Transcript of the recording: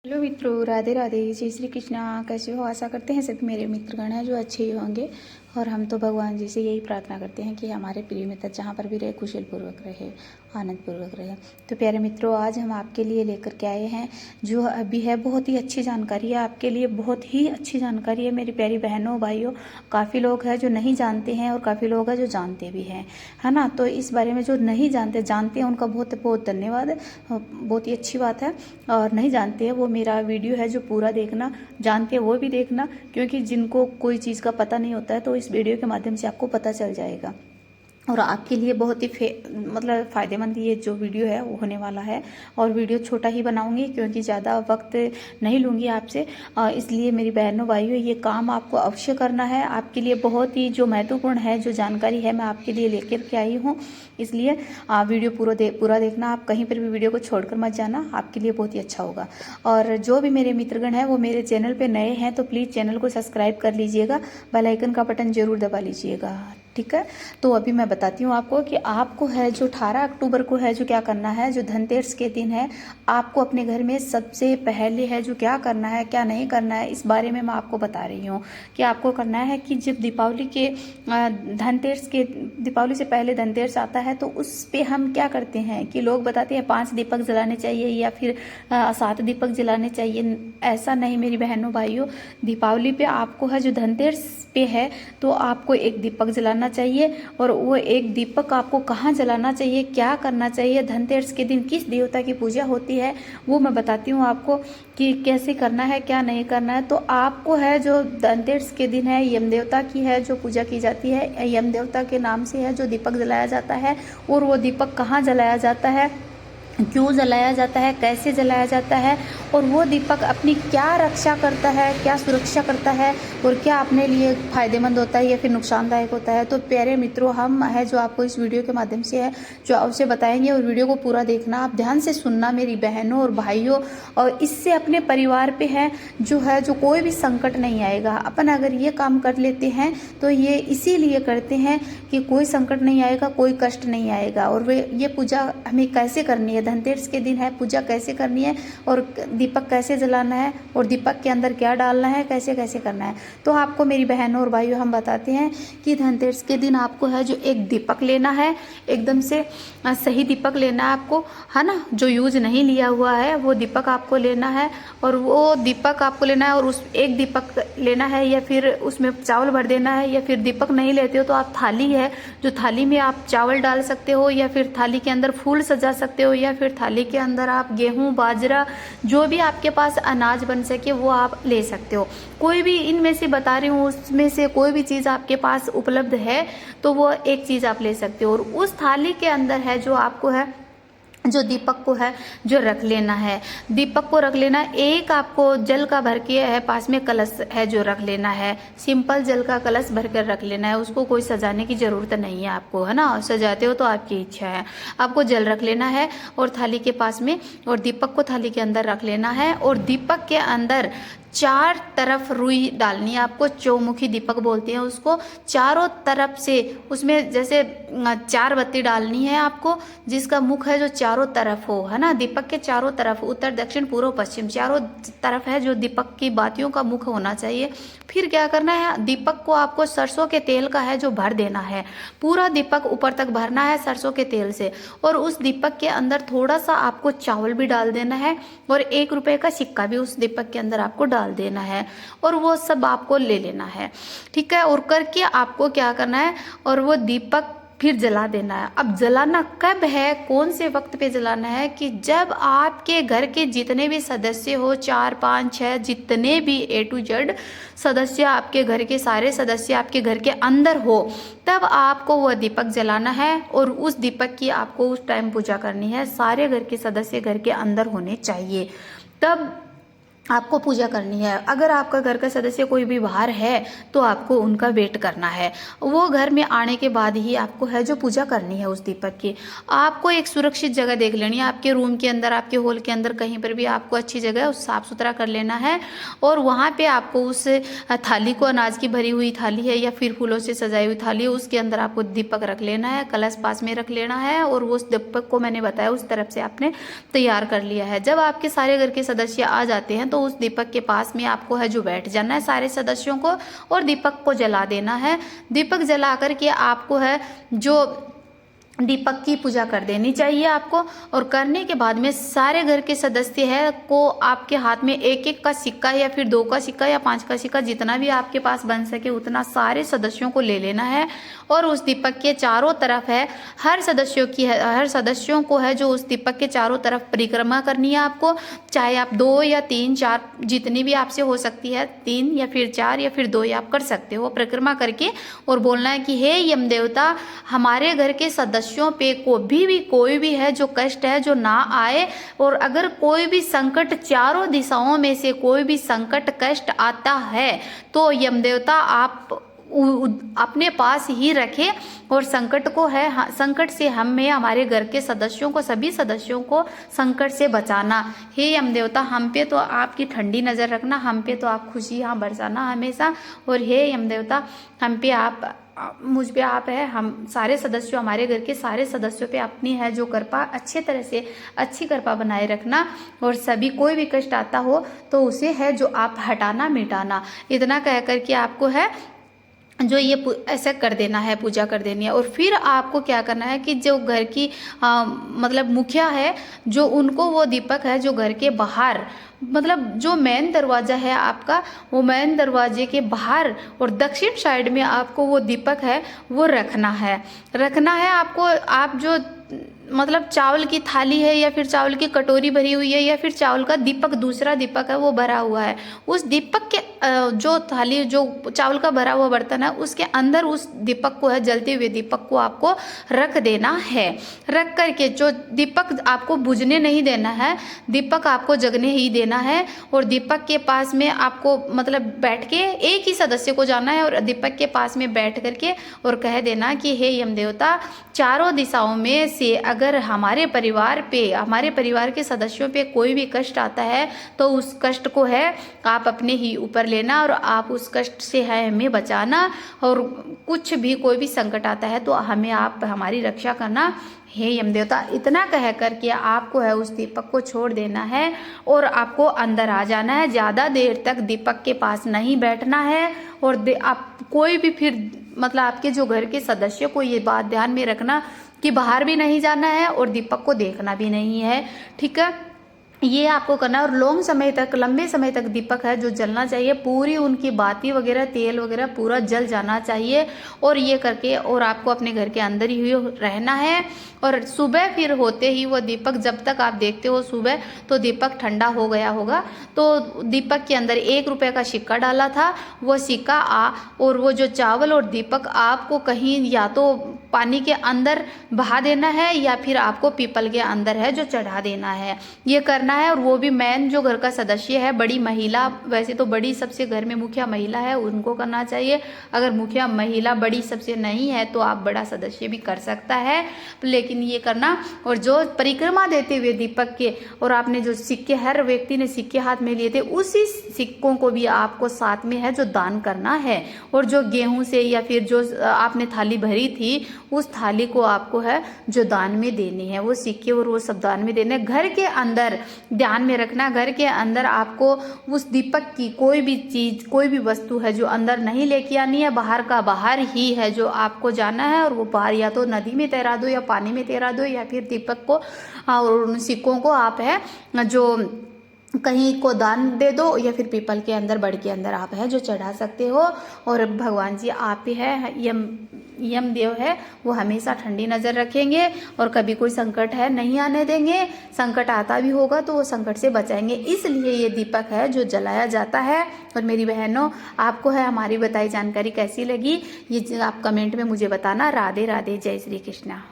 Hello मित्रों, राधे राधे, जय श्री कृष्णा। कैसे हो? आशा करते हैं सभी मेरे मित्रगण हैं जो अच्छे ही होंगे। और हम तो भगवान जी से यही प्रार्थना करते हैं कि हमारे प्रिय मित्र जहाँ पर भी रहे कुशल पूर्वक रहे, आनंद पूर्वक रहे। तो प्यारे मित्रों, आज हम आपके लिए लेकर के आए हैं जो अभी है बहुत ही अच्छी जानकारी है आपके लिए, बहुत ही अच्छी जानकारी है मेरी प्यारी बहनों भाइयों। काफ़ी लोग हैं जो नहीं जानते हैं और काफ़ी लोग हैं जो जानते भी हैं, है ना। तो इस बारे में जो नहीं जानते हैं उनका बहुत बहुत धन्यवाद, बहुत ही अच्छी बात है। और नहीं जानते हैं वो मेरा वीडियो है जो पूरा देखना, जानते हैं वो भी देखना, क्योंकि जिनको कोई चीज़ का पता नहीं होता है तो इस वीडियो के माध्यम से आपको पता चल जाएगा। और आपके लिए बहुत ही मतलब फ़ायदेमंद ये जो वीडियो है वो होने वाला है। और वीडियो छोटा ही बनाऊंगी क्योंकि ज़्यादा वक्त नहीं लूँगी आपसे, इसलिए मेरी बहनों भाइयों ये काम आपको अवश्य करना है। आपके लिए बहुत ही जो महत्वपूर्ण है, जो जानकारी है मैं आपके लिए लेकर के आई हूँ, इसलिए वीडियो पूरा देखना। आप कहीं पर भी वीडियो को छोड़कर मत जाना, आपके लिए बहुत ही अच्छा होगा। और जो भी मेरे मित्रगण हैं वो मेरे चैनल पर नए हैं तो प्लीज़ चैनल को सब्सक्राइब कर लीजिएगा, बेल आइकन का बटन ज़रूर दबा लीजिएगा, ठीक है। तो अभी मैं बताती हूँ आपको कि आपको है जो 18 अक्टूबर को है जो क्या करना है, जो धनतेरस के दिन है, आपको अपने घर में सबसे पहले है जो क्या करना है क्या नहीं करना है, इस बारे में मैं आपको बता रही हूँ। कि आपको करना है कि जब दीपावली से पहले धनतेरस आता है तो उस पे हम क्या करते हैं कि लोग बताते हैं 5 दीपक जलाने चाहिए या फिर 7 दीपक जलाने चाहिए। ऐसा नहीं मेरी बहनों भाइयों, दीपावली पे आपको है जो धनतेरस पे है तो आपको एक दीपक जलाना चाहिए। और वो एक दीपक आपको कहाँ जलाना चाहिए, क्या करना चाहिए, धनतेरस के दिन किस देवता की पूजा होती है वो मैं बताती हूँ आपको कि कैसे करना है क्या नहीं करना है। तो आपको है जो धनतेरस के दिन है यम देवता की है जो पूजा की जाती है, यम देवता के नाम से है जो दीपक जलाया जाता है। और वो दीपक कहाँ जलाया जाता है, क्यों जलाया जाता है, कैसे जलाया जाता है, और वो दीपक अपनी क्या रक्षा करता है, क्या सुरक्षा करता है, और क्या अपने लिए फायदेमंद होता है या फिर नुकसानदायक होता है। तो प्यारे मित्रों, हम है जो आपको इस वीडियो के माध्यम से है जो अवश्य बताएंगे। और वीडियो को पूरा देखना, आप ध्यान से सुनना मेरी बहनों और भाइयों। और इससे अपने परिवार पे है जो कोई भी संकट नहीं आएगा। अपन अगर ये काम कर लेते हैं तो ये इसीलिए करते हैं कि कोई संकट नहीं आएगा, कोई कष्ट नहीं आएगा। और वे ये पूजा हमें कैसे करनी है, धनतेरस के दिन है पूजा कैसे करनी है, और दीपक कैसे जलाना है, और दीपक के अंदर क्या डालना है, कैसे कैसे करना है। तो आपको मेरी बहनों और भाइयों हम बताते हैं कि धनतेरस के दिन आपको है जो एक दीपक लेना है, एकदम से सही दीपक लेना है आपको, है ना। जो यूज नहीं लिया हुआ है वो दीपक आपको लेना है। और वो दीपक आपको लेना है और उस एक दीपक लेना है, या फिर उसमें चावल भर देना है, या फिर दीपक नहीं लेते हो तो आप थाली है जो थाली में आप चावल डाल सकते हो, या फिर थाली के अंदर फूल सजा सकते हो, या फिर थाली के अंदर आप गेहूं बाजरा जो भी आपके पास अनाज बन सके वो आप ले सकते हो। कोई भी इनमें से बता रही हूँ, उसमें से कोई भी चीज़ आपके पास उपलब्ध है तो वो एक चीज़ आप ले सकते हो। और उस थाली के अंदर है जो आपको है जो दीपक को है जो रख लेना है, दीपक को रख लेना। एक आपको जल का भर के है पास में कलश है जो रख लेना है, सिंपल जल का कलश भर कर रख लेना है, उसको कोई सजाने की जरूरत नहीं है आपको, है ना। सजाते हो तो आपकी इच्छा है, आपको जल रख लेना है और थाली के पास में, और दीपक को थाली के अंदर रख लेना है। और दीपक के अंदर 4 तरफ रुई डालनी है आपको, चौमुखी दीपक बोलते हैं उसको। चारों तरफ से उसमें जैसे 4 बत्ती डालनी है आपको, जिसका मुख है जो चारों तरफ हो, है ना। दीपक के चारों तरफ उत्तर दक्षिण पूर्व पश्चिम चारों तरफ है जो दीपक की बातियों का मुख होना चाहिए। फिर क्या करना है, दीपक को आपको सरसों के तेल का है जो भर देना है, पूरा दीपक ऊपर तक भरना है सरसों के तेल से। और उस दीपक के अंदर थोड़ा सा आपको चावल भी डाल देना है, और 1 रुपए का सिक्का भी उस दीपक के अंदर आपको डाल देना है, और वो सब आपको ले लेना है, ठीक है। और करके आपको क्या करना है, और वो दीपक फिर जला देना है। अब जलाना कब है, कौन से वक्त पे जलाना है, कि जब आपके घर के जितने भी सदस्य हो, 4 5 6 जितने भी A to Z सदस्य, आपके घर के सारे सदस्य आपके घर के अंदर हो, तब आपको वह दीपक जलाना है। और उस दीपक की आपको उस टाइम पूजा करनी है। सारे घर के सदस्य घर के अंदर होने चाहिए, तब आपको पूजा करनी है। अगर आपका घर का सदस्य कोई भी बाहर है तो आपको उनका वेट करना है। वो घर में आने के बाद ही आपको है जो पूजा करनी है उस दीपक की। आपको एक सुरक्षित जगह देख लेनी है, आपके रूम के अंदर, आपके हॉल के अंदर, कहीं पर भी आपको अच्छी जगह उस साफ सुथरा कर लेना है। और वहाँ पे आपको उस थाली को, अनाज की भरी हुई थाली है या फिर फूलों से सजाई हुई थाली है, उसके अंदर आपको दीपक रख लेना है, कलश पास में रख लेना है। और वो उस दीपक को मैंने बताया उस तरफ से आपने तैयार कर लिया है। जब आपके सारे घर के सदस्य आ जाते हैं तो उस दीपक के पास में आपको है जो बैठ जाना है सारे सदस्यों को, और दीपक को जला देना है। दीपक जला करके आपको है जो दीपक की पूजा कर देनी चाहिए आपको। और करने के बाद में सारे घर के सदस्य है को आपके हाथ में एक एक का सिक्का या फिर 2 का सिक्का या 5 का सिक्का, जितना भी आपके पास बन सके उतना सारे सदस्यों को ले लेना है। और उस दीपक के चारों तरफ है हर सदस्यों को है जो उस दीपक के चारों तरफ परिक्रमा करनी है आपको। चाहे आप 2 या 3 4 जितनी भी आपसे हो सकती है, 3 या फिर 4 या फिर 2 आप कर सकते हो परिक्रमा करके। और बोलना है कि हे यम देवता, हमारे घर के सदस्यों पे कोई भी है जो कष्ट है जो ना आए। और अगर कोई भी संकट, चारों दिशाओं में से कोई भी संकट कष्ट आता है तो यम देवता आप अपने पास ही रखे। और संकट को है, संकट से हमें, हमारे घर के सदस्यों को, सभी सदस्यों को संकट से बचाना। हे यम देवता, हम पे तो आपकी ठंडी नज़र रखना, हम पे तो आप खुशियाँ बरसाना हमेशा। और हे यम देवता, हम पे आप, मुझ पे आप है, हम सारे सदस्यों, हमारे घर के सारे सदस्यों पे अपनी है जो कृपा अच्छे तरह से, अच्छी कृपा बनाए रखना। और सभी कोई भी कष्ट आता हो तो उसे है जो आप हटाना मिटाना। इतना कह कर के आपको है जो ये ऐसे कर देना है, पूजा कर देनी है। और फिर आपको क्या करना है कि जो घर की मतलब मुखिया है जो, उनको वो दीपक है जो घर के बाहर, मतलब जो मेन दरवाज़ा है आपका, वो मेन दरवाजे के बाहर और दक्षिण साइड में आपको वो दीपक है वो रखना है आपको। आप जो मतलब चावल की थाली है या फिर चावल की कटोरी भरी हुई है या फिर चावल का दीपक, दूसरा दीपक है वो भरा हुआ है, उस दीपक के जो थाली, जो चावल का भरा हुआ बर्तन है उसके अंदर उस दीपक को है, जलते हुए दीपक को आपको रख देना है। रख करके जो दीपक आपको बुझने नहीं देना है, दीपक आपको जगने ही देना है। और दीपक के पास में आपको मतलब बैठ के एक ही सदस्य को जाना है और दीपक के पास में बैठ करके और कह देना कि हे यम देवता, चारों दिशाओं में से अगर हमारे परिवार पे, हमारे परिवार के सदस्यों पे कोई भी कष्ट आता है तो उस कष्ट को है आप अपने ही ऊपर लेना और आप उस कष्ट से है हमें बचाना। और कुछ भी कोई भी संकट आता है तो हमें आप हमारी रक्षा करना हे यम देवता। इतना कह करके आपको है उस दीपक को छोड़ देना है और आपको अंदर आ जाना है। ज़्यादा देर तक दीपक के पास नहीं बैठना है। और आप कोई भी फिर मतलब आपके जो घर के सदस्य को ये बात ध्यान में रखना कि बाहर भी नहीं जाना है और दीपक को देखना भी नहीं है, ठीक है। ये आपको करना है। और लंबे समय तक दीपक है जो जलना चाहिए, पूरी उनकी बाती वगैरह, तेल वगैरह पूरा जल जाना चाहिए। और ये करके और आपको अपने घर के अंदर ही रहना है। और सुबह फिर होते ही वो दीपक, जब तक आप देखते हो सुबह तो दीपक ठंडा हो गया होगा, तो दीपक के अंदर 1 रुपये का सिक्का डाला था, वो सिक्का और वो जो चावल और दीपक आपको कहीं या तो पानी के अंदर बहा देना है या फिर आपको पीपल के अंदर है जो चढ़ा देना है, ये करना है। और वो भी मेन जो घर का सदस्य है, बड़ी महिला, वैसे तो बड़ी सबसे घर में मुखिया महिला है उनको करना चाहिए। अगर मुखिया महिला बड़ी सबसे नहीं है तो आप बड़ा सदस्य भी कर सकता है, लेकिन ये करना। और जो परिक्रमा देते हुए दीपक के, और आपने जो सिक्के, हर व्यक्ति ने सिक्के हाथ में लिए थे, उसी सिक्कों को भी आपको साथ में है जो दान करना है। और जो गेहूं से या फिर जो आपने थाली भरी थी उस थाली को आपको है जो दान में देनी है, वो सिक्के और वो सब दान में देने। घर के अंदर ध्यान में रखना, घर के अंदर आपको उस दीपक की कोई भी चीज, कोई भी वस्तु है जो अंदर नहीं लेके आनी है, बाहर का बाहर ही है जो आपको जाना है। और वो बाहर या तो नदी में तैरा दो या पानी में तैरा दो या फिर दीपक को और उन सिक्कों को आप है जो कहीं को दान दे दो या फिर पीपल के अंदर, बड़ के अंदर आप है जो चढ़ा सकते हो। और भगवान जी आप ही है, यम देव है, वो हमेशा ठंडी नज़र रखेंगे और कभी कोई संकट है नहीं आने देंगे। संकट आता भी होगा तो वो संकट से बचाएंगे, इसलिए ये दीपक है जो जलाया जाता है। और मेरी बहनों, आपको है हमारी बताई जानकारी कैसी लगी ये आप कमेंट में मुझे बताना। राधे राधे, जय श्री कृष्णा।